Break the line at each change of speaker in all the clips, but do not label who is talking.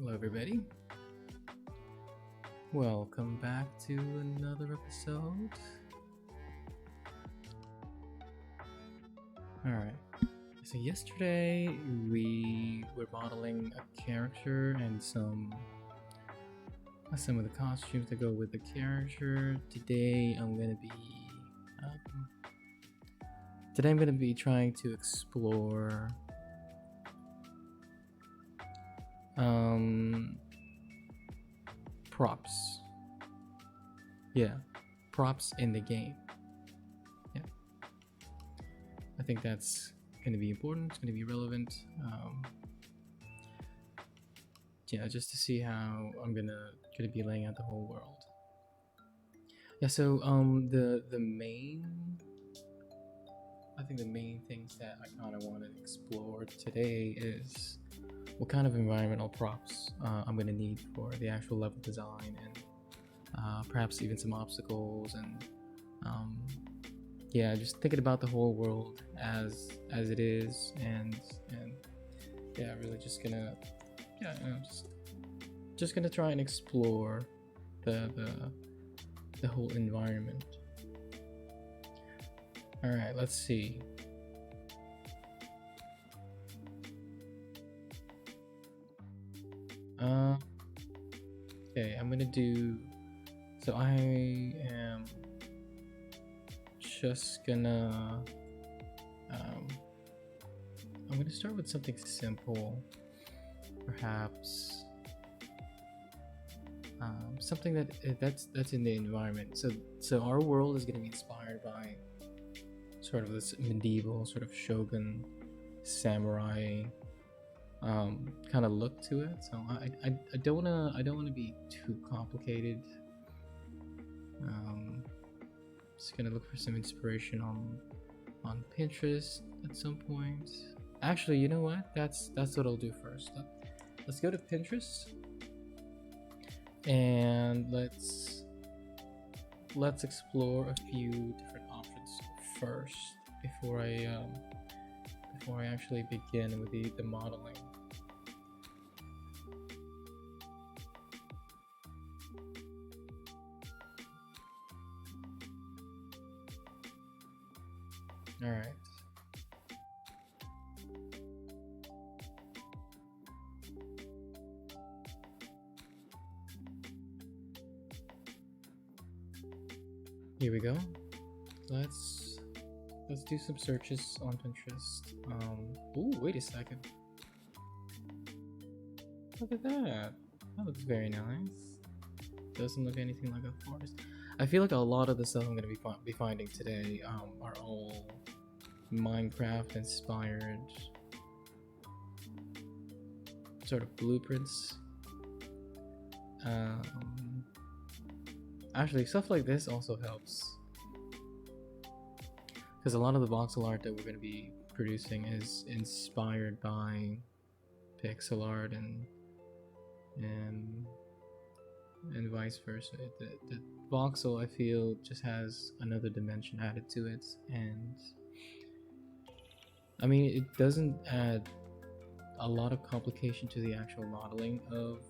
Hello everybody, welcome back to another episode. Alright, so yesterday we were modeling a character and some of the costumes that go with the character. Today I'm gonna be trying to explore props. Yeah, props in the game. Yeah, I think that's going to be important. It's going to be relevant. Yeah, just to see how I'm gonna be laying out the whole world. Yeah, so the main things that I kind of want to explore today is what kind of environmental props I'm going to need for the actual level design, and perhaps even some obstacles, and yeah, just thinking about the whole world as it is, and yeah, really just gonna just gonna try and explore the whole environment. All right, let's see. Okay, I'm gonna do. So I am just gonna. I'm gonna start with something simple, perhaps. Something that's in the environment. So our world is gonna be inspired by sort of this medieval sort of shogun samurai kind of look to it. So I don't wanna be too complicated. Just gonna look for some inspiration on Pinterest at some point. Actually, you know what? That's what I'll do first. Let's go to Pinterest and let's explore a few different options first before I actually begin with the modeling. All right. Here we go. Let's do some searches on Pinterest. Ooh, wait a second. Look at that. That looks very nice. Doesn't look anything like a forest. I feel like a lot of the stuff I'm going to be finding today are all Minecraft inspired sort of blueprints. Actually, stuff like this also helps, because a lot of the voxel art that we're going to be producing is inspired by pixel art and vice versa. The voxel, I feel, just has another dimension added to it, and I mean, it doesn't add a lot of complication to the actual modeling of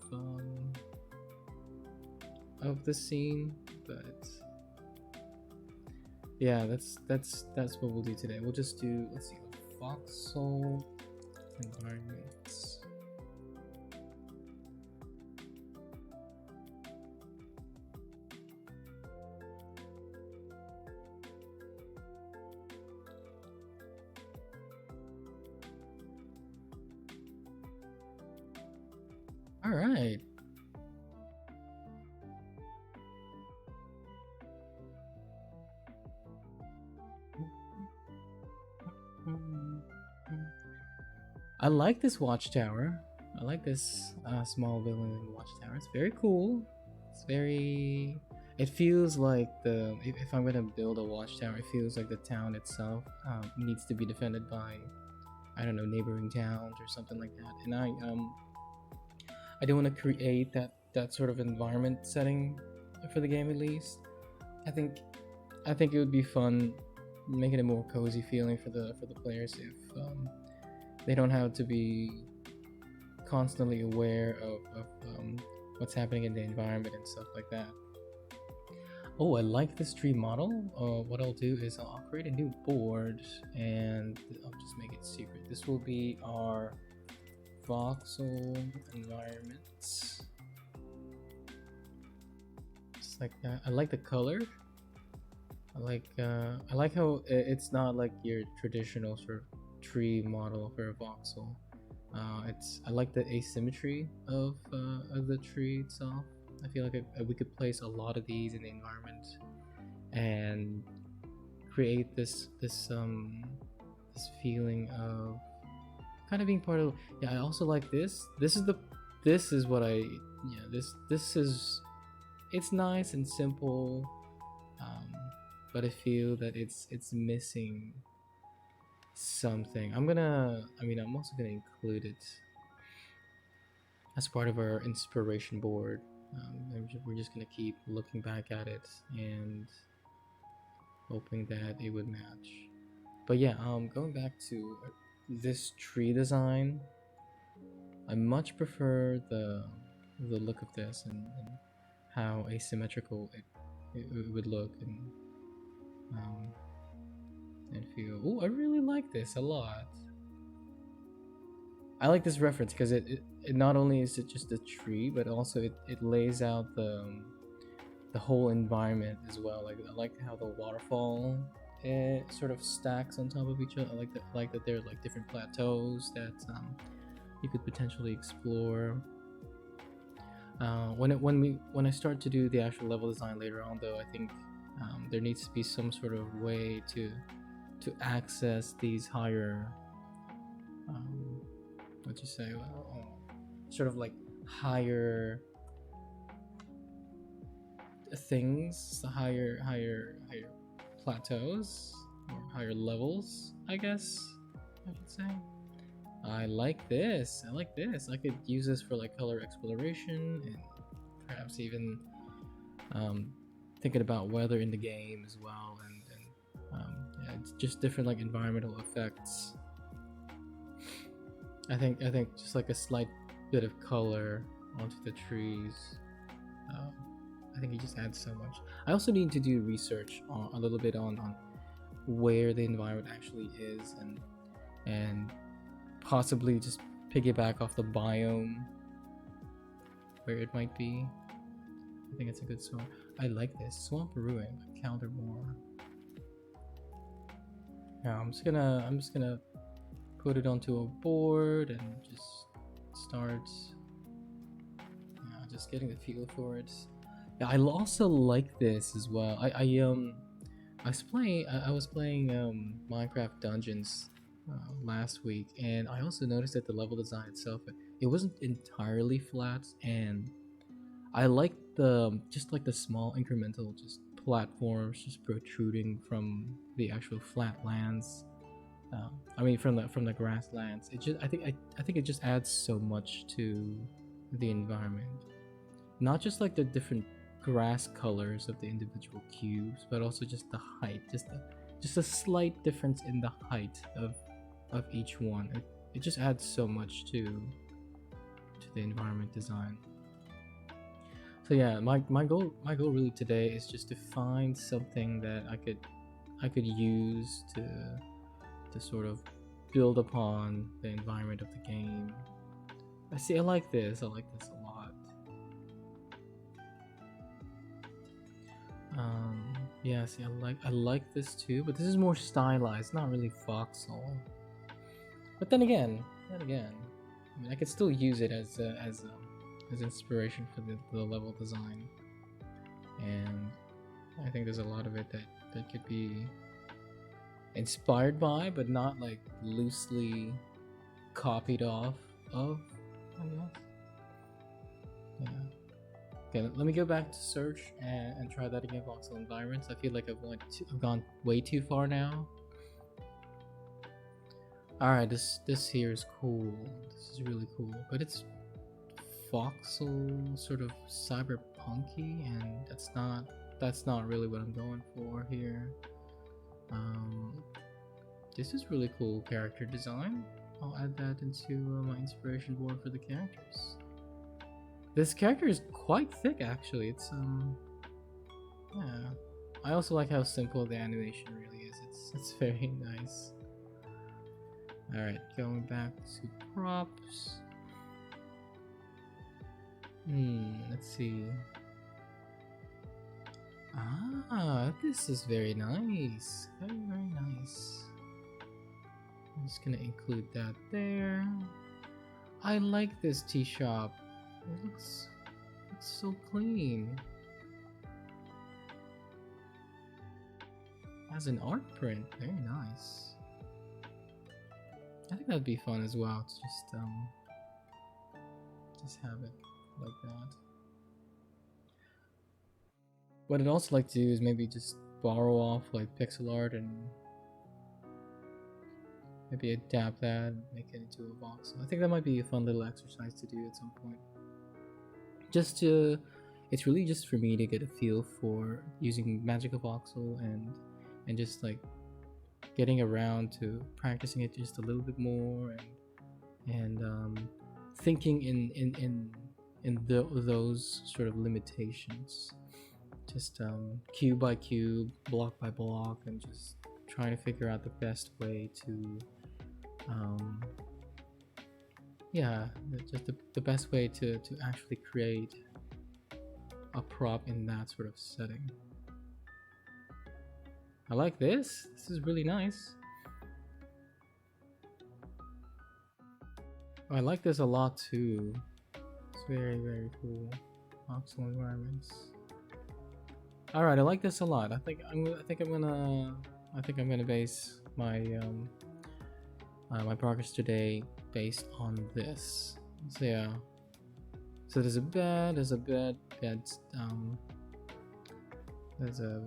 the scene, but yeah, that's what we'll do today. We'll just do, let's see, voxel environments. All right. I like this watchtower. I like this small building watchtower. It's very cool. It's very. It feels like if I'm gonna build a watchtower, it feels like the town itself needs to be defended by, I don't know, neighboring towns or something like that. And I don't want to create that sort of environment setting for the game, at least. I think it would be fun making a more cozy feeling for the players if they don't have to be constantly aware of what's happening in the environment and stuff like that. Oh, I like this tree model. What I'll do is I'll create a new board and I'll just make it secret. This will be our voxel environment. Just like that. I like the color. I like how it's not like your traditional sort of tree model for a voxel. I like the asymmetry of the tree itself. I feel like we could place a lot of these in the environment and create this feeling of kind of being part of. Yeah, I also like this. This is what I this is, it's nice and simple, but I feel that it's missing something. I'm also gonna include it as part of our inspiration board. We're just gonna keep looking back at it and hoping that it would match. But yeah, going back to this tree design, I much prefer the look of this and how asymmetrical it would look and feel. Oh, I really like this a lot. I like this reference because it not only is it just a tree, but also it lays out the whole environment as well. Like, I like how the waterfall sort of stacks on top of each other. I like that there's like different plateaus that you could potentially explore. When I start to do the actual level design later on, though, I think there needs to be some sort of way to access these higher sort of like higher things, the higher plateaus or higher levels, I guess I should say. I like this. I could use this for like color exploration and perhaps even thinking about weather in the game as well, and yeah, it's just different like environmental effects. I think just like a slight bit of color onto the trees. I think it just adds so much. I also need to do research a little bit on where the environment actually is, and possibly just piggyback off the biome where it might be. I think it's a good swamp. I like this swamp ruin. Counter more. Yeah, I'm just gonna put it onto a board and just start just getting the feel for it. Yeah, I also like this as well. I was playing Minecraft Dungeons last week, and I also noticed that the level design itself, it wasn't entirely flat, and I like just like the small incremental just platforms just protruding from the actual flat lands. From the grasslands. I think it just adds so much to the environment. Not just like the different grass colors of the individual cubes, but also just the height, just a slight difference in the height of each one. It just adds so much to the environment design. So yeah, my goal really today is just to find something that I could use to sort of build upon the environment of the game. I like this a lot. Yeah, see, I like this too, but this is more stylized, not really voxel. But then again, I mean, I could still use it as inspiration for the level design, and I think there's a lot of it that could be inspired by, but not like loosely copied off of, I guess. Yeah. Okay, let me go back to search and try that again. Voxel environments. I feel like I've gone way too far now. All right, this here is cool. This is really cool, but it's voxel, sort of cyberpunky, and that's not really what I'm going for here. This is really cool character design. I'll add that into my inspiration board for the characters. This character is quite thick, actually. It's yeah. I also like how simple the animation really is. It's very nice. All right, going back to props. Let's see. Ah, this is very nice. Very, very nice. I'm just gonna include that there. I like this tea shop. It looks so clean. As an art print, very nice. I think that'd be fun as well to just have it like that. What I'd also like to do is maybe just borrow off like pixel art and maybe adapt that and make it into a voxel. I think that might be a fun little exercise to do at some point. It's really just for me to get a feel for using MagicaVoxel and just like getting around to practicing it just a little bit more and thinking in those sort of limitations, just cube by cube, block by block, and just trying to figure out the best way to just the best way to actually create a prop in that sort of setting. I like this. This is really nice. I like this a lot too. It's very, very cool. Voxel environments. All right, I like this a lot. I think I'm gonna base my my progress today based on this. So yeah. So there's a bed. There's a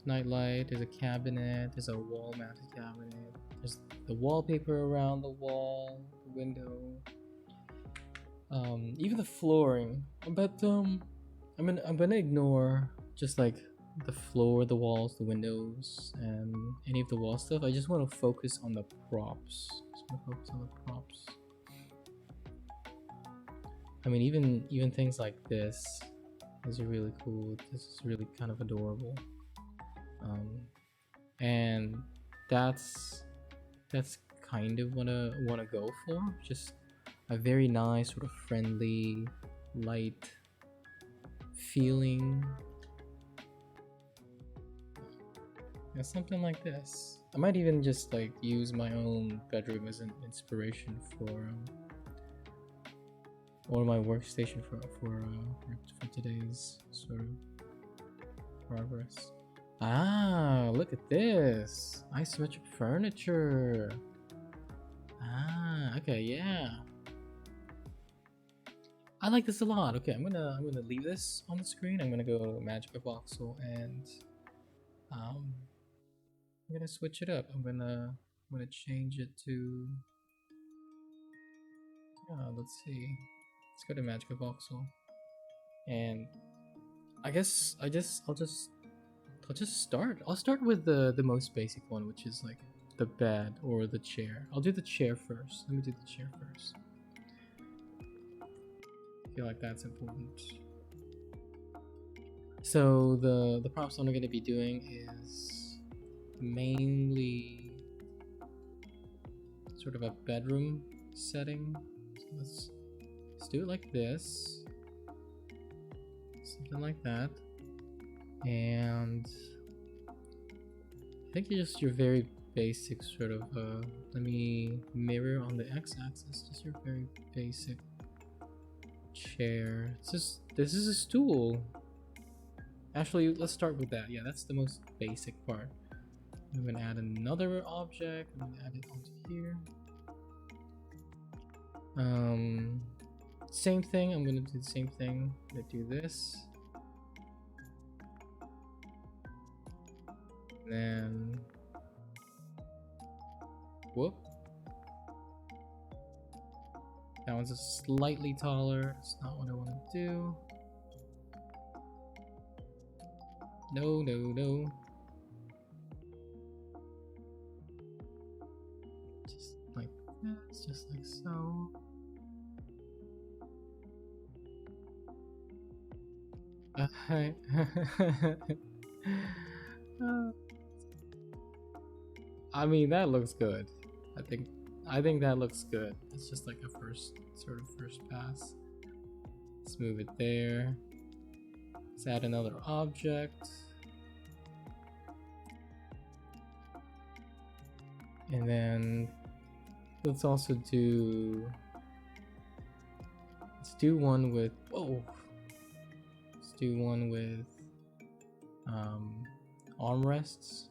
nightlight, there's a cabinet, there's a wall-mounted cabinet, there's the wallpaper around the wall, the window, even the flooring. But I'm gonna ignore just like the floor, the walls, the windows, and any of the wall stuff. I just want to focus on the props. I mean, even things like this. These are really cool. This is really kind of adorable. And that's kind of what I want to go for. Just a very nice sort of friendly, light feeling. Yeah, something like this. I might even just like use my own bedroom as an inspiration for or my workstation for today's sort of progress. Ah, look at this. Isometric furniture. Ah, okay, yeah. I like this a lot. Okay, I'm gonna leave this on the screen. I'm gonna go to MagicaVoxel and I'm gonna switch it up. I'm gonna change it to let's see. Let's go to MagicaVoxel. And I guess I'll just start. I'll start with the most basic one, which is like the bed or the chair. I'll do the chair first. Let me do the chair first. I feel like that's important. So the props I'm going to be doing is mainly sort of a bedroom setting. So let's do it like this. Something like that. And I think just your very basic sort of let me mirror on the x-axis, just your very basic chair. This is a stool. Actually, let's start with that. Yeah, that's the most basic part. I'm gonna add another object. I'm gonna add it onto here. Same thing. I'm gonna do the same thing. I'm gonna do this. Then whoop, that one's just slightly taller. That's not what I want to do. No, just like that. It's just like so. Hi. I mean, that looks good. I think that looks good. It's just like a first pass. Let's move it there. Let's add another object. And then let's also do one with let's do one with armrests.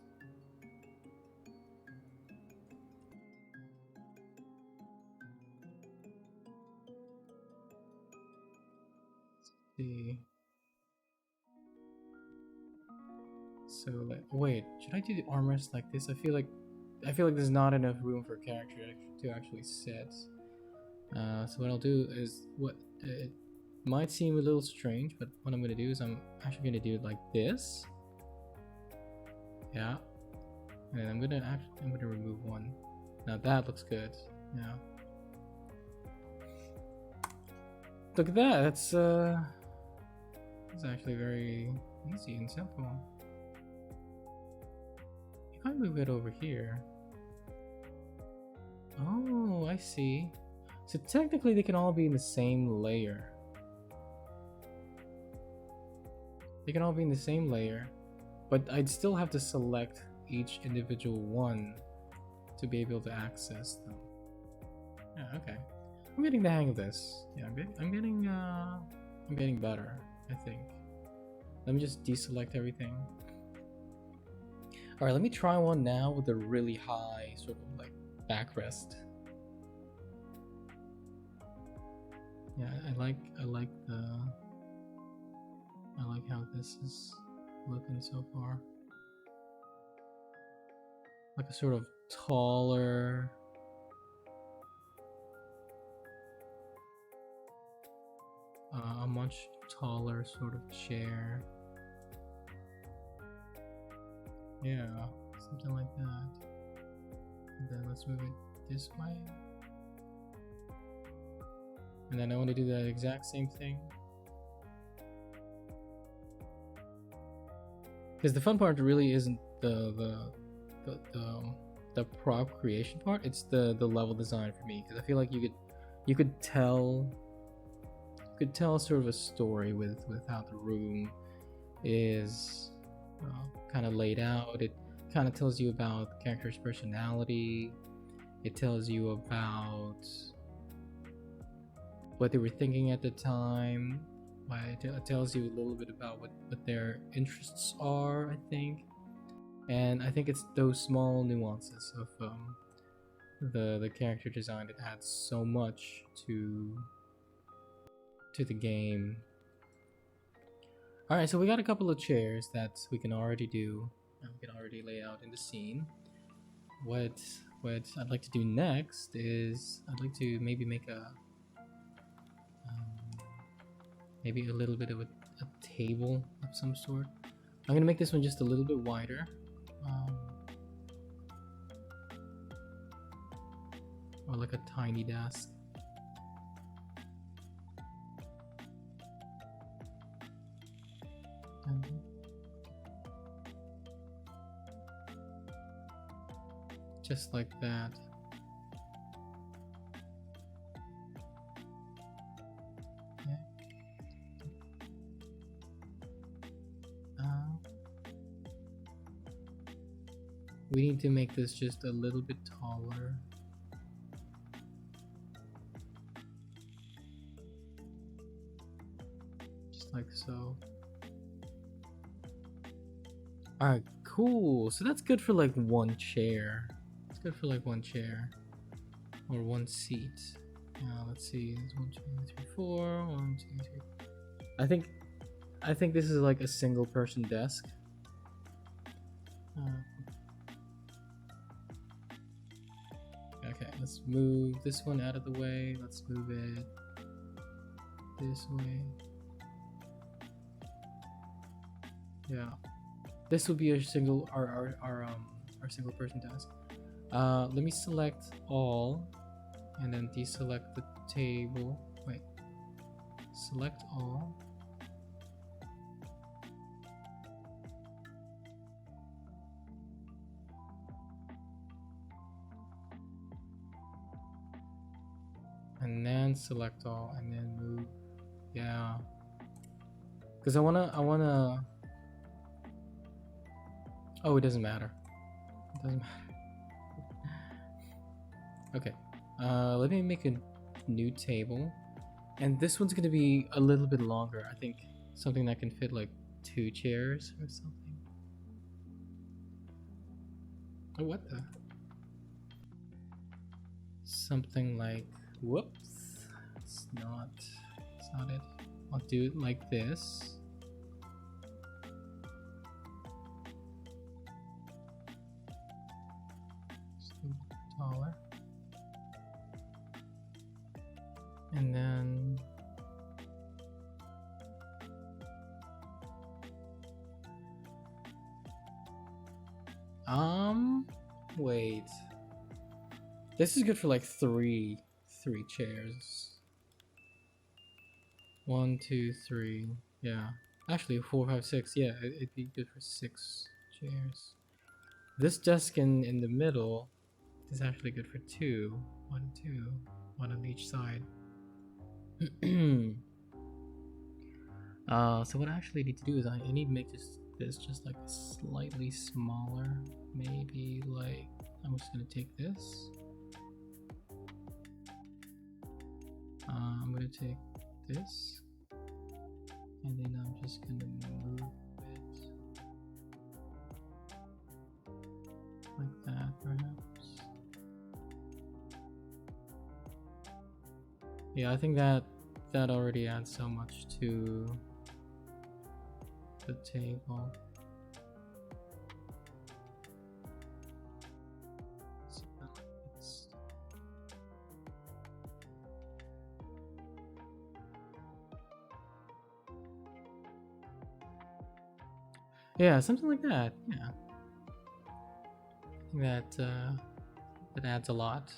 See. So like, wait, should I do the armrest like this? I feel like there's not enough room for a character to actually sit. So what I'll do is, it might seem a little strange, but what I'm gonna do is I'm actually gonna do it like this. Yeah, and I'm gonna remove one. Now that looks good. Yeah. Look at that. That's actually very easy and simple. If I move it over here. Oh, I see. So technically they can all be in the same layer. They can all be in the same layer, but I'd still have to select each individual one to be able to access them. Yeah, okay. I'm getting the hang of this. Yeah, I'm getting better, I think. Let me just deselect everything. Alright, let me try one now with a really high sort of like backrest. Yeah, I like how this is looking so far. Like a sort of taller, a much taller sort of chair. Yeah, something like that. And then let's move it this way. And then I want to do the exact same thing. Because the fun part really isn't the prop creation part. It's the level design for me. Because I feel like you could tell sort of a story with how the room is kind of laid out. It kind of tells you about the character's personality. It tells you about what they were thinking at the time. It tells you a little bit about what their interests are, I think. And I think it's those small nuances of the character design that adds so much to the game. Alright, so we got a couple of chairs that we can already do. We can already lay out in the scene. What I'd like to do next is I'd like to maybe make maybe a little bit of a table of some sort. I'm gonna make this one just a little bit wider. Or like a tiny desk. Just like that. We need to make this just a little bit taller. Just like so. Alright, cool. So that's good for like one chair. It's good for like one chair. Or one seat. Let's see. It's 1, 2, 3, 4. 1, 2, 3. I think this is like a single person desk. Okay, let's move this one out of the way. Let's move it this way. Yeah, this will be our single person desk. Let me select all, and then deselect the table. Wait, select all. And then select all, and then move. Yeah, because I wanna. Oh, it doesn't matter. It doesn't matter. Okay, let me make a new table, and this one's gonna be a little bit longer. I think something that can fit like 2 chairs or something. Oh, what the? Something like, whoops, it's not it. I'll do it like this. Just a little taller. And then wait. This is good for like three chairs. 1, 2, 3. Yeah. Actually 4, 5, 6. Yeah, it'd be good for 6 chairs. This desk in the middle is actually good for 2. 1, 2. 1 on each side. So what I actually need to do is I need to make this just like slightly smaller. Maybe like, I'm just gonna take this. I'm gonna take this, and then I'm just gonna move it like that, perhaps. Yeah, I think that already adds so much to the table. Yeah, something like that. Yeah, I think that adds a lot.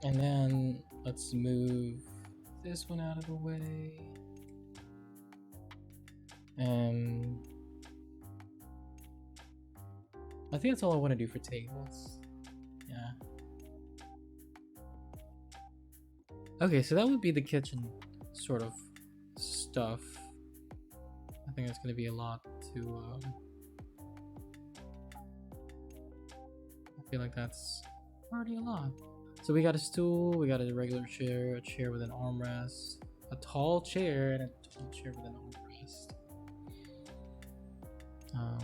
And then let's move this one out of the way. And I think that's all I want to do for tables. Yeah. Okay, so that would be the kitchen sort of stuff. I think that's going to be a lot to... I feel like that's already a lot. So we got a stool, we got a regular chair, a chair with an armrest, a tall chair, and a tall chair with an armrest.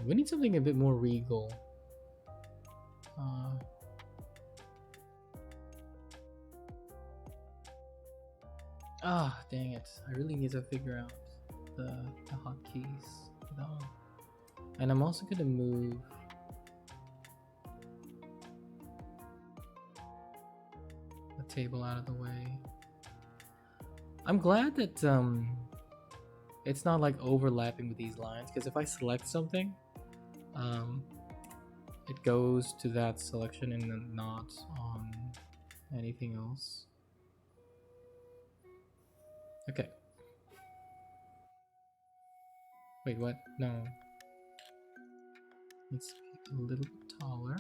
We need something a bit more regal. Dang it. I really need to figure out the hotkeys. No. And I'm also gonna move the table out of the way. I'm glad that it's not like overlapping with these lines, because if I select something, it goes to that selection and then not on anything else. Okay. Wait, what? No. Let's be a little bit taller.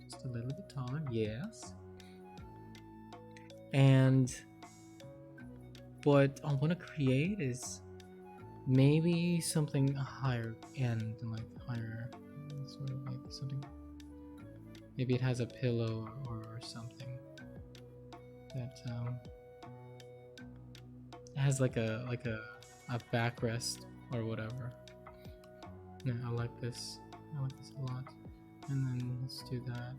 Just a little bit taller, yes. And what I want to create is maybe something higher end, like higher, sort of like something. Maybe it has a pillow or something that has like a backrest or whatever. Yeah, I like this. I like this a lot. And then let's do that.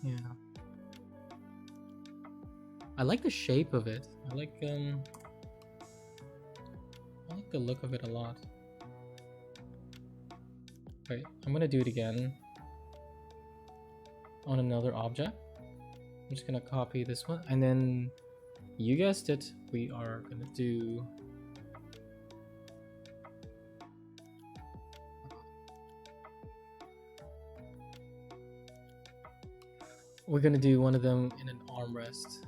Yeah. I like the shape of it. I like the look of it a lot. Wait, I'm gonna do it again on another object. I'm just gonna copy this one, and then you guessed it, we are gonna do one of them in an armrest.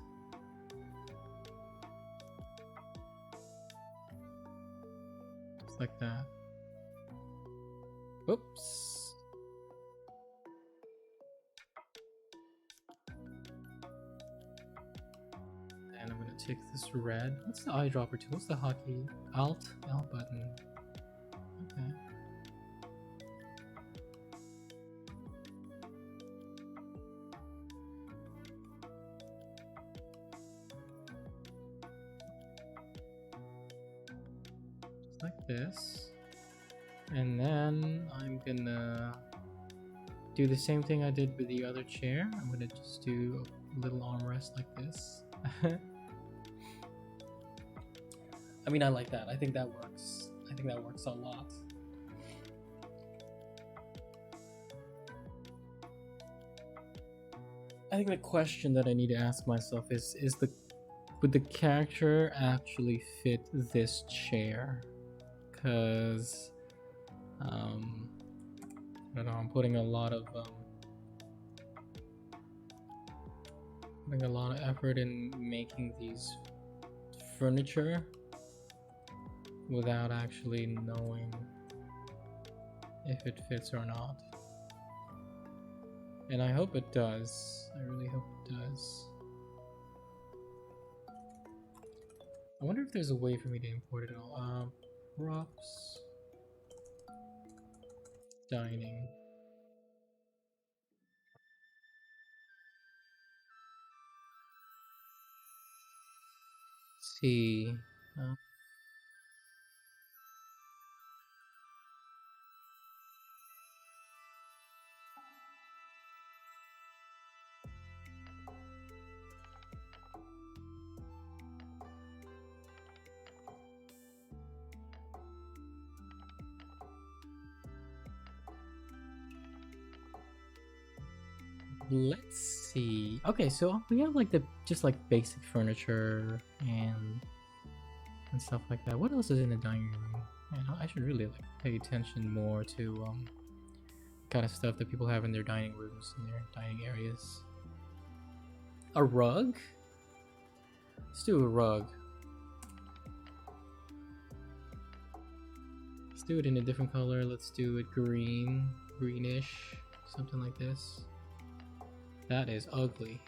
Just like that. Oops. And I'm gonna take this red. What's the eyedropper tool? What's the hotkey? Alt button. Okay. Just like this. And then I'm gonna do the same thing I did with the other chair. I'm gonna just do a little armrest like this. I mean, I like that. I think that works. I think that works a lot. I think the question that I need to ask myself is would the character actually fit this chair? Because I don't know, I'm putting a lot of effort in making these furniture without actually knowing if it fits or not. And I hope it does. I really hope it does. I wonder if there's a way for me to import it all. Props. Dining. Let's see. Let's see. Okay, so we have like the just like basic furniture and stuff like that. What else is in the dining room? Man, I should really like pay attention more to kind of stuff that people have in their dining rooms and their dining areas. A rug? Let's do a rug. Let's do it in a different color. Let's do it green, greenish, something like this. That is ugly.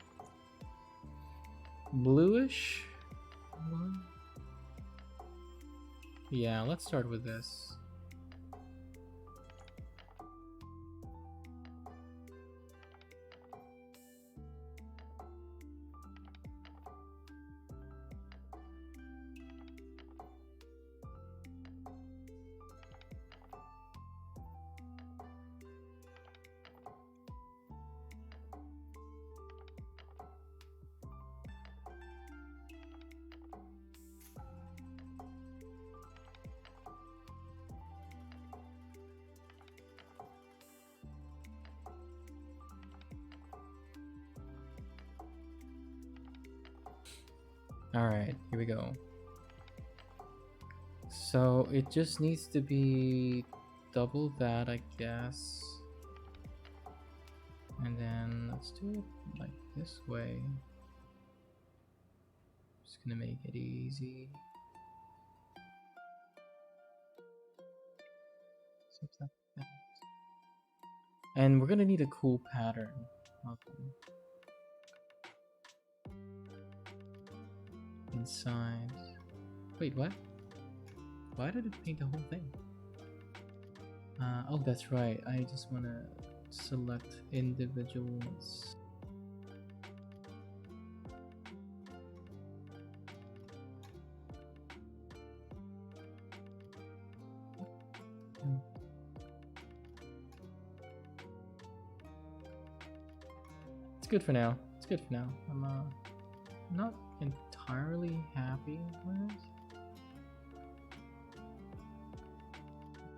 Bluish? Yeah, let's start with this. Alright, here we go. So it just needs to be double that, I guess. And then let's do it like this way. Just gonna make it easy. Something like that. And we're gonna need a cool pattern. Inside. Wait, what? Why did it paint the whole thing? Oh, that's right. I just want to select individuals. It's good for now. It's good for now. I'm not entirely happy with it.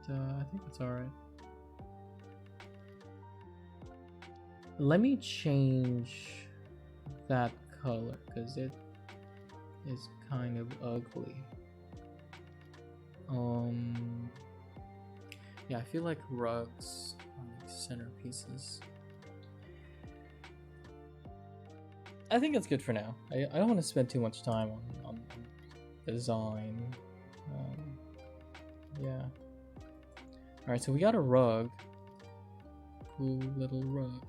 But, I think it's alright. Let me change that color because it is kind of ugly. Yeah, I feel like rugs on the centerpieces. I think it's good for now. I don't want to spend too much time on design. Yeah. Alright, so we got a rug. Cool little rug.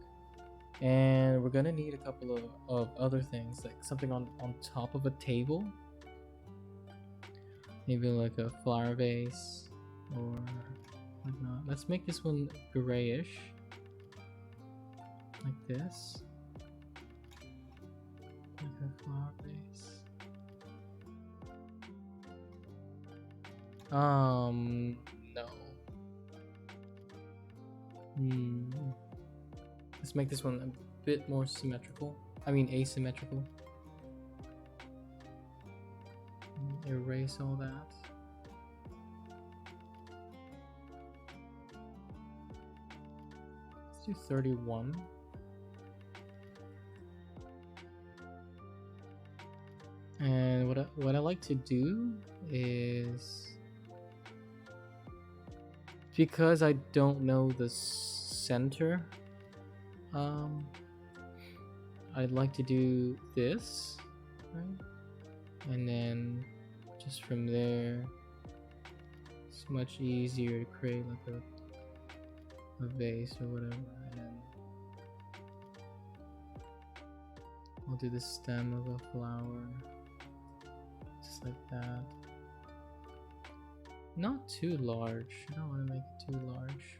And we're gonna need a couple of other things, like something on top of a table. Maybe like a flower vase or whatnot. Let's make this one grayish. Like this. Like a flower vase. No. Let's make this one a bit more symmetrical. I mean asymmetrical. Erase all that. Let's do 31. And what I like to do is, because I don't know the center, I'd like to do this, right? And then just from there, it's much easier to create like a vase or whatever. And then I'll do the stem of a flower, just like that. Not too large. I don't want to make it too large.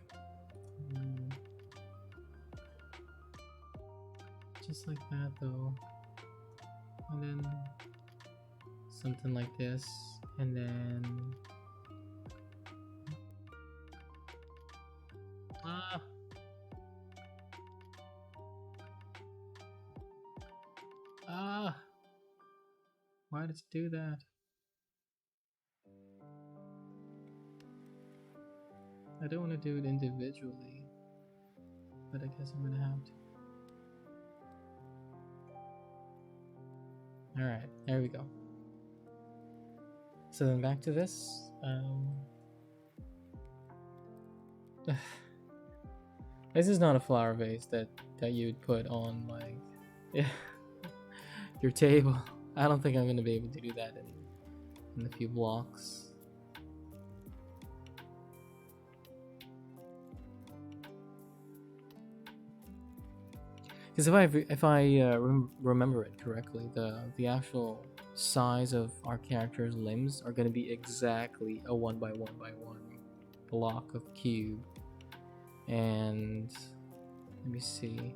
Just like that though. And then something like this. And then why did it do that? I don't want to do it individually, but I guess I'm gonna have to. Alright, there we go. So then back to this. This is not a flower vase that you would put on like your table. I don't think I'm gonna be able to do that in a few blocks. Because if I remember it correctly, the actual size of our character's limbs are going to be exactly a 1 by 1 by 1 block of cube. And let me see.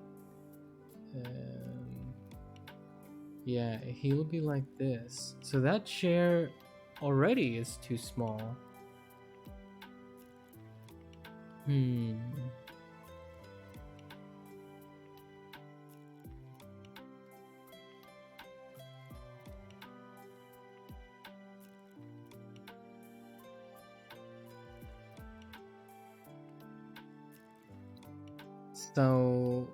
Yeah, he'll be like this. So that chair already is too small. So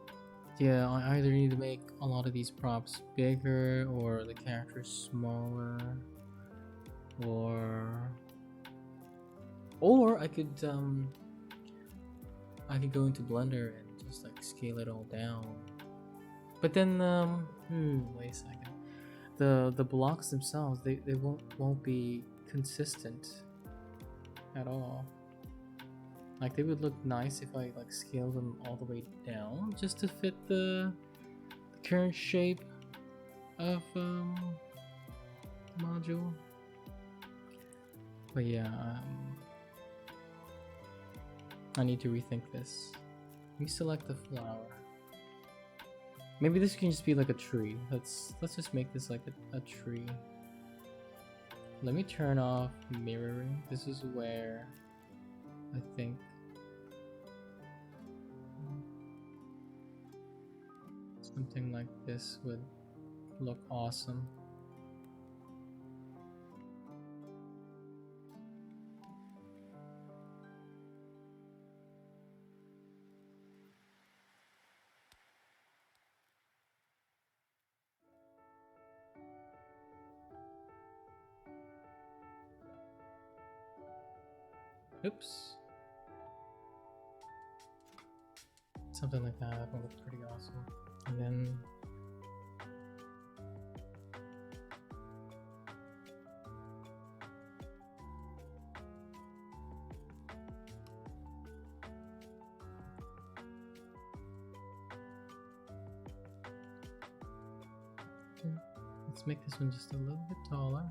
yeah, I either need to make a lot of these props bigger or the character smaller, or I could go into Blender and just like scale it all down. But then wait a second. The blocks themselves, they won't be consistent at all. Like they would look nice if I like scale them all the way down just to fit the current shape of the module. But yeah, I need to rethink this. Let me select the flower. Maybe this can just be like a tree. Let's just make this like a tree. Let me turn off mirroring. This is where I think something like this would look awesome. Oops. Something like that would look pretty awesome. And then let's make this one just a little bit taller.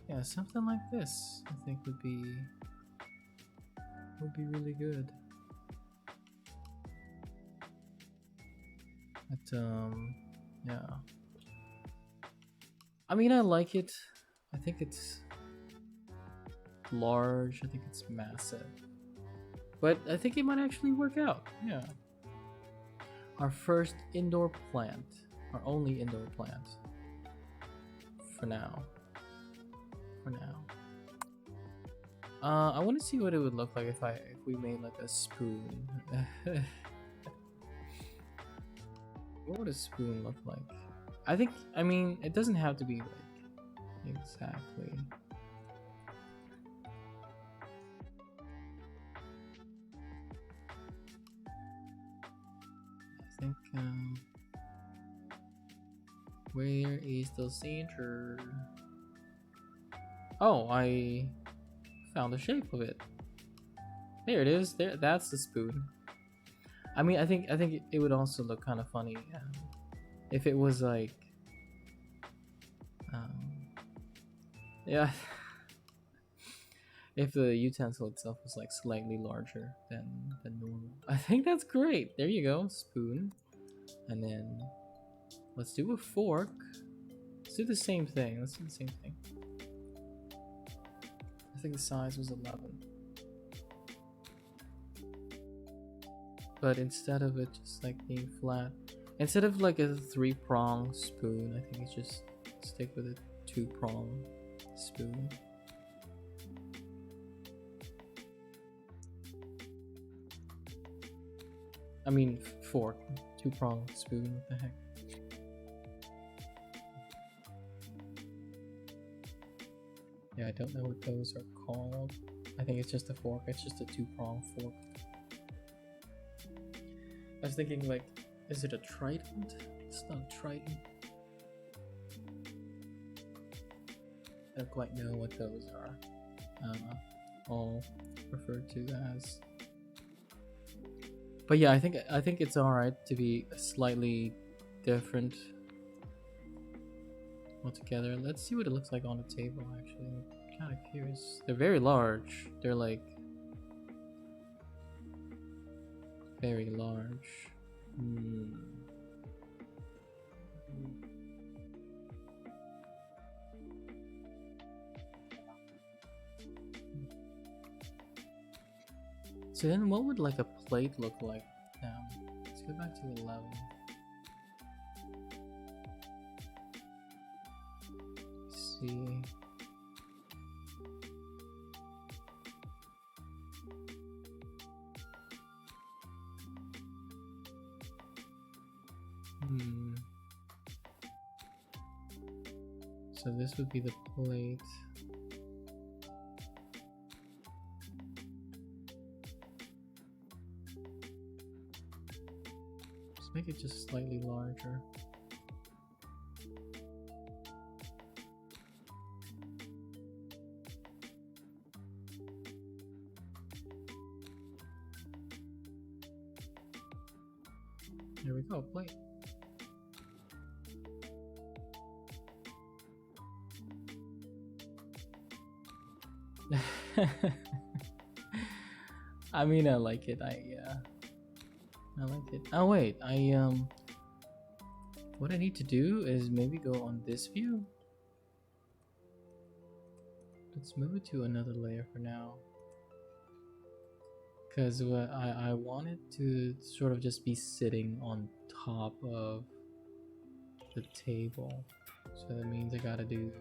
Yeah, something like this I think would be really good. But yeah. I mean, I like it. I think it's large. I think it's massive. But I think it might actually work out. Yeah. Our first indoor plant. Our only indoor plant. For now. I want to see what it would look like if we made like a spoon. What would a spoon look like? I mean, it doesn't have to be like exactly. I think where is the center? Oh, I found the shape of it. There it is. There, that's the spoon. I mean, I think it would also look kind of funny if it was like, yeah, if the utensil itself was like slightly larger than normal. I think that's great. There you go, spoon. And then let's do a fork. Let's do the same thing. I think the size was 11. But instead of it just like being flat, instead of like a 3-prong spoon, I think it's just stick with a 2-prong spoon. I mean fork, 2-prong spoon, what the heck. Yeah, I don't know what those are called. I think it's just a fork, it's just a 2-prong fork. I was thinking like, is it a trident? It's not a trident. I don't quite know what those are. All referred to as. But yeah, I think it's alright to be slightly different altogether. Let's see what it looks like on the table actually. I'm kind of curious. They're very large. They're like very large. So then what would like a plate look like now? Let's go back to 11. Let's see. So this would be the plate. Let's make it just slightly larger. There we go, plate. I mean, I like it. I like it. Oh wait, what I need to do is maybe go on this view. Let's move it to another layer for now. because I wanted to sort of just be sitting on top of the table, so that means I gotta do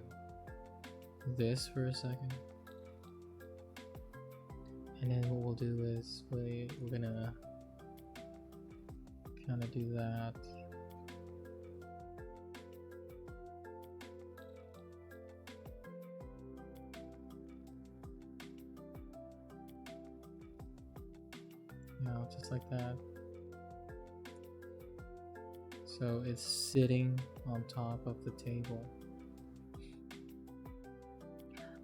this for a second, and then what we'll do is we're gonna kind of do that. No, just like that. So it's sitting on top of the table.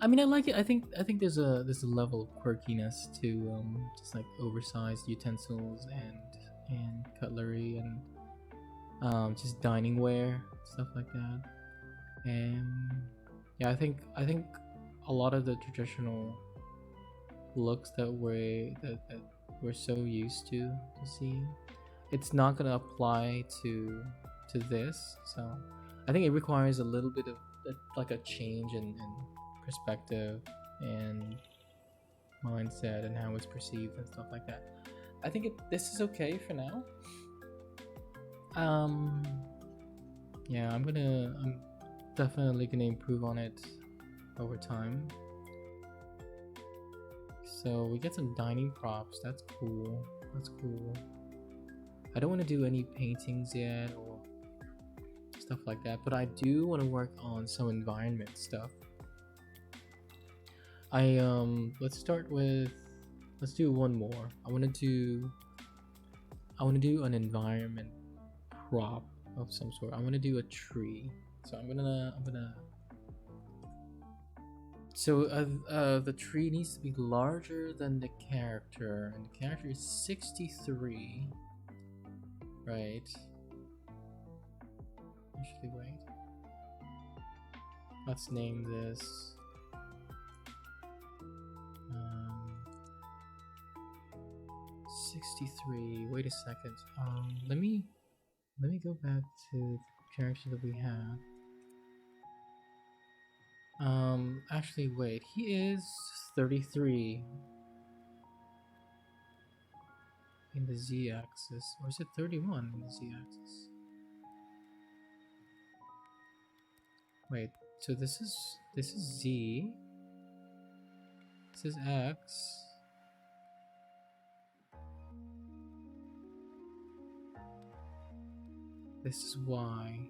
I mean, I like it. I think there's a level of quirkiness to just like oversized utensils and cutlery and just dining ware, stuff like that. And yeah, I think a lot of the traditional looks that we're so used to seeing, it's not gonna apply to this. So I think it requires a little bit of like a change in perspective and mindset and how it's perceived and stuff like that. I think this is okay for now. Yeah, I'm definitely gonna improve on it over time. So we get some dining props. That's cool. That's cool. I don't want to do any paintings yet or stuff like that, but I do want to work on some environment stuff. Let's do one more. I want to do an environment prop of some sort. I want to do a tree. So so the tree needs to be larger than the character, and the character is 63. Right. Actually, wait. Let's name this. 63. Wait a second. Let me go back to the character that we have. Actually, wait. He is 33 in the z-axis, or is it 31 in the z-axis? Wait. So this is z. This is x. This is y.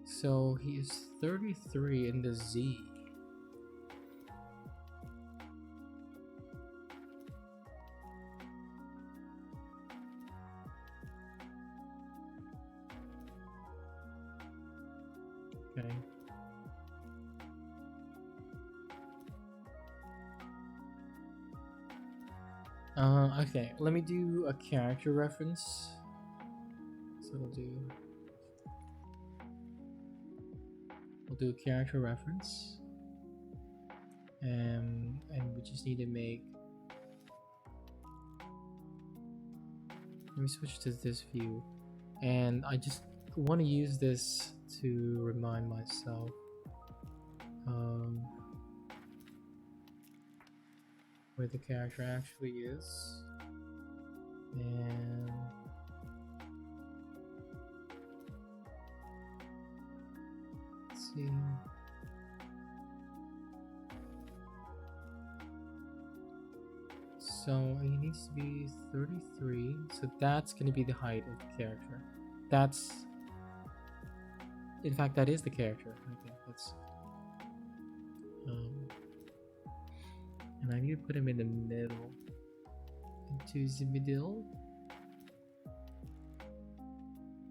So he is 33 in the z. Okay. Okay, let me do a character reference. So we'll do a character reference. And we just need to make, let me switch to this view. And I just want to use this to remind myself where the character actually is. And let's see. So he needs to be 33. So that's going to be the height of the character. That's, in fact, that is the character. Okay, that's and I need to put him in the middle. Into the middle.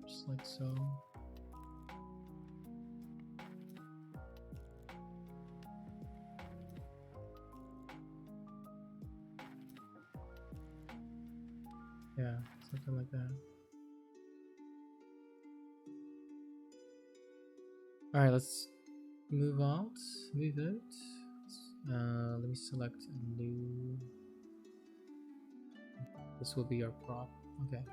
Just like so. Yeah, something like that. Alright, let's move out. Let me select a new. This will be our prop. Okay.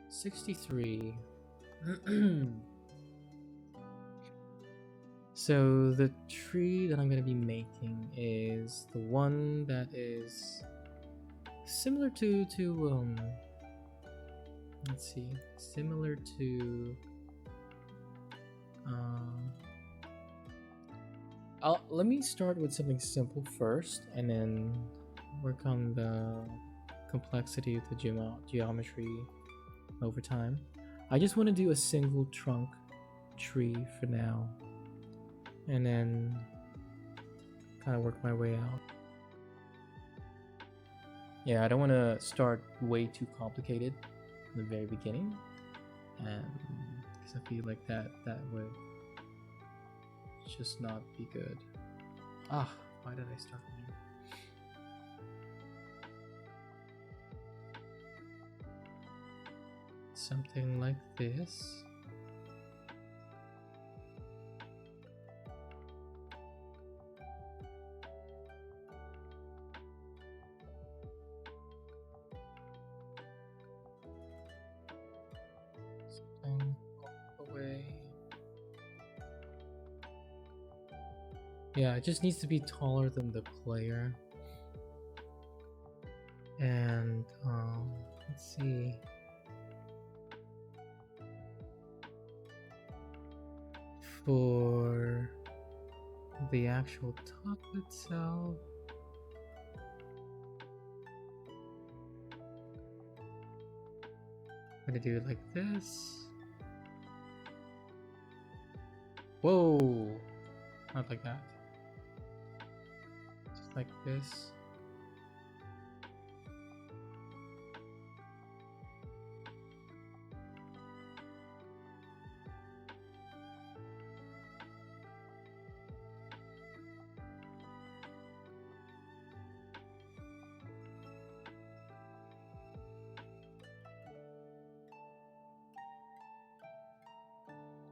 63. So the tree that I'm going to be making is the one that is similar to let's see, similar to let me start with something simple first and then work on the complexity of the geometry over time. I just want to do a single trunk tree for now and then kind of work my way out. Yeah, I don't want to start way too complicated in the very beginning, because I feel like that would just not be good. Why did I start here? Something like this. Something away. Yeah, it just needs to be taller than the player. And let's see. For the actual top itself, I'm gonna do it like this. Whoa! Not like that. Just like this.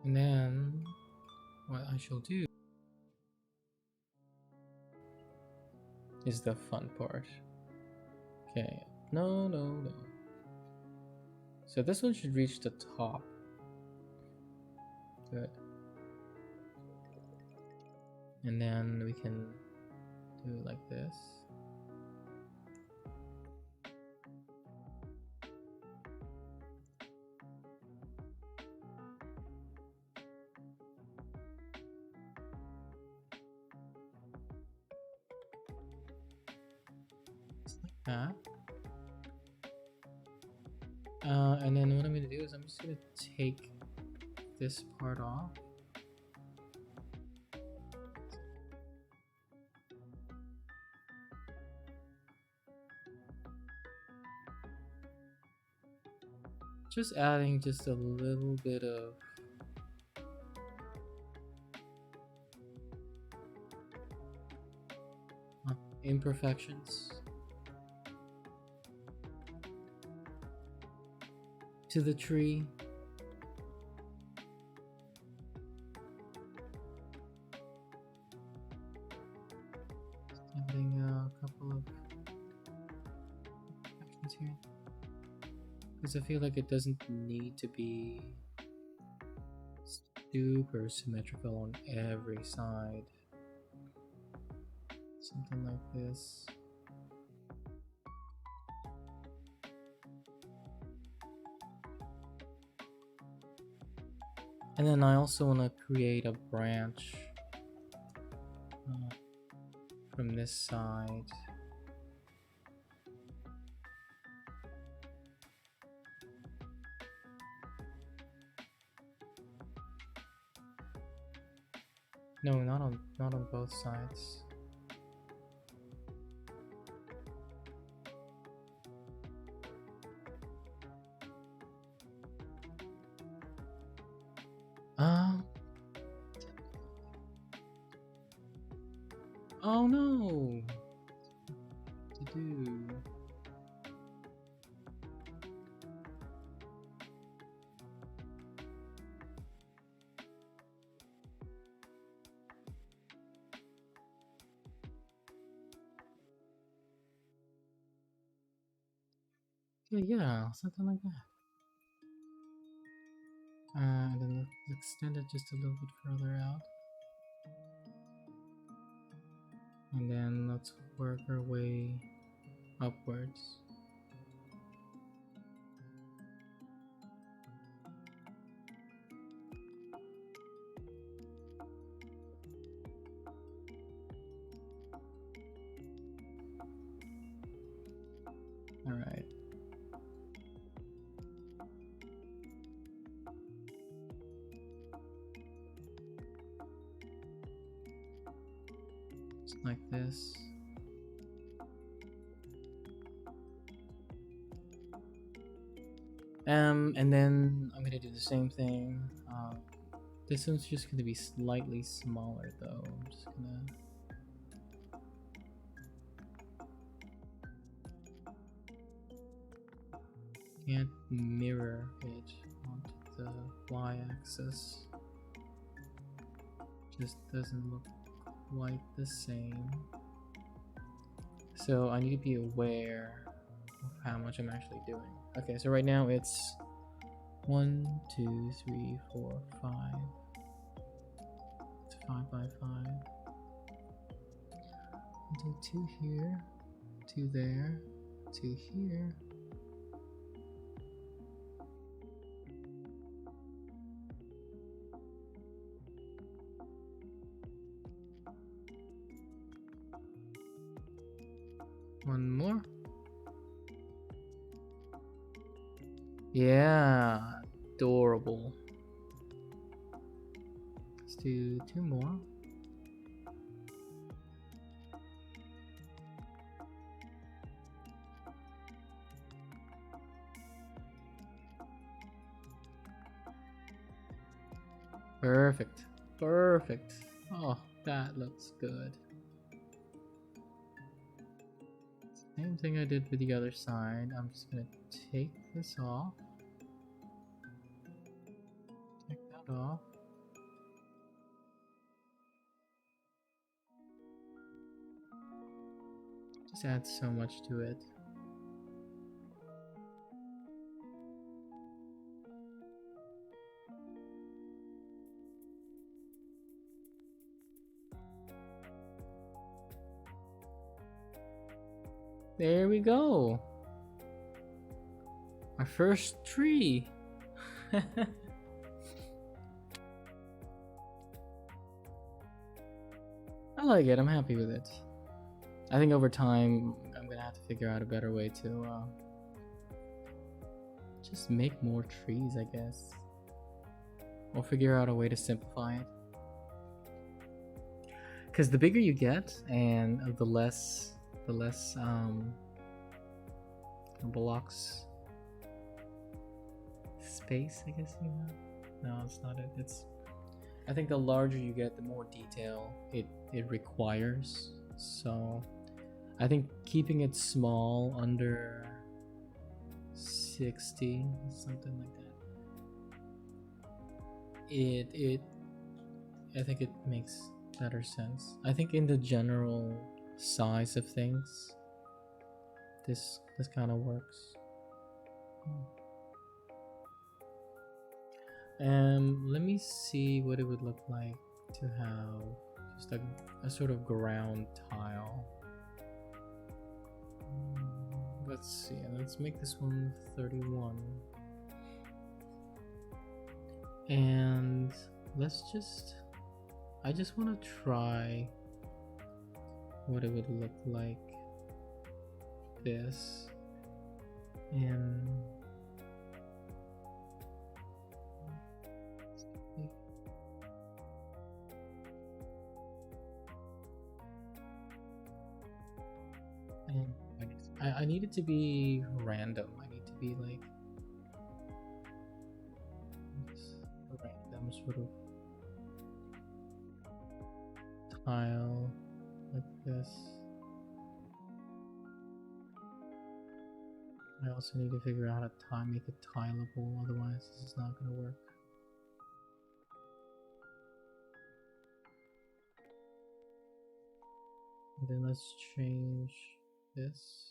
And then what I shall do is the fun part. Okay, no. So this one should reach the top. Good. And then we can do it like this. That. And then what I'm going to do is I'm just going to take this part off. Just adding just a little bit of imperfections to the tree. Adding a couple of imperfections here. Because I feel like it doesn't need to be super symmetrical on every side. Something like this. And then I also want to create a branch from this side. No, not on both sides. Oh no! What to do? Yeah, something like that. And then let's extend it just a little bit further out. And then let's work our way upwards. All right. Just like this. And then I'm gonna do the same thing. This one's just gonna be slightly smaller though. I'm just gonna. Can't mirror it onto the y-axis. Just doesn't look quite the same. So I need to be aware of how much I'm actually doing. Okay, so right now it's 1, 2, 3, 4, 5. It's 5 by 5. I'll do 2 here, 2 there, 2 here. One more. Yeah, adorable. Let's do 2 more. Perfect. Perfect. Oh, that looks good. Same thing I did with the other side. I'm just gonna take this off. Take that off. Just adds so much to it. There we go. Our first tree. I like it. I'm happy with it. I think over time, I'm gonna have to figure out a better way to just make more trees, I guess. Or figure out a way to simplify it. Because the bigger you get, and the less blocks space, I guess you have. No, it's not it. It's, I think the larger you get, the more detail it requires. So I think keeping it small, under 60, something like that, I think it makes better sense. I think in the general size of things, this kind of works. Let me see what it would look like to have just a sort of ground tile. Let's see, let's make this one 31. And I just want to try what it would look like this. And I need it to be random. I need to be like a random sort of tile like this. I also need to figure out how to make it tileable, otherwise this is not going to work. And then let's change this.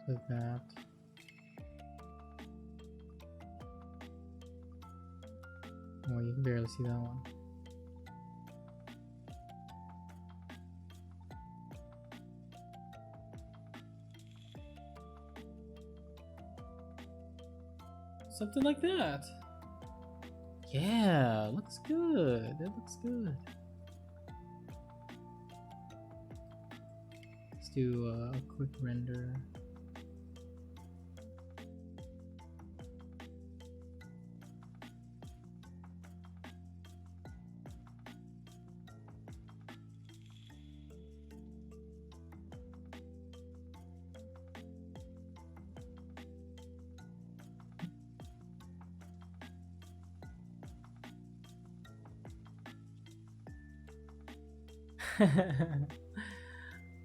To that. Oh, you can barely see that one. Something like that. Yeah, looks good. It looks good. Let's do a quick render.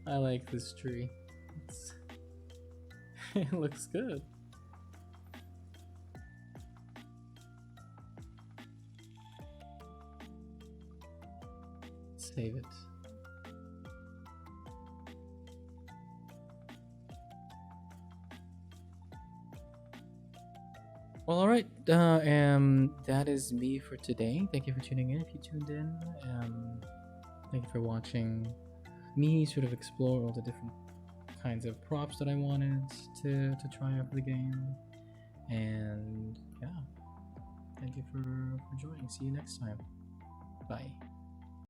I like this tree. It looks good. Save it. Well, all right. That is me for today. Thank you for tuning in. If you tuned in, thank you for watching me sort of explore all the different kinds of props that I wanted to try out for the game. And yeah, thank you for joining. See you next time. Bye.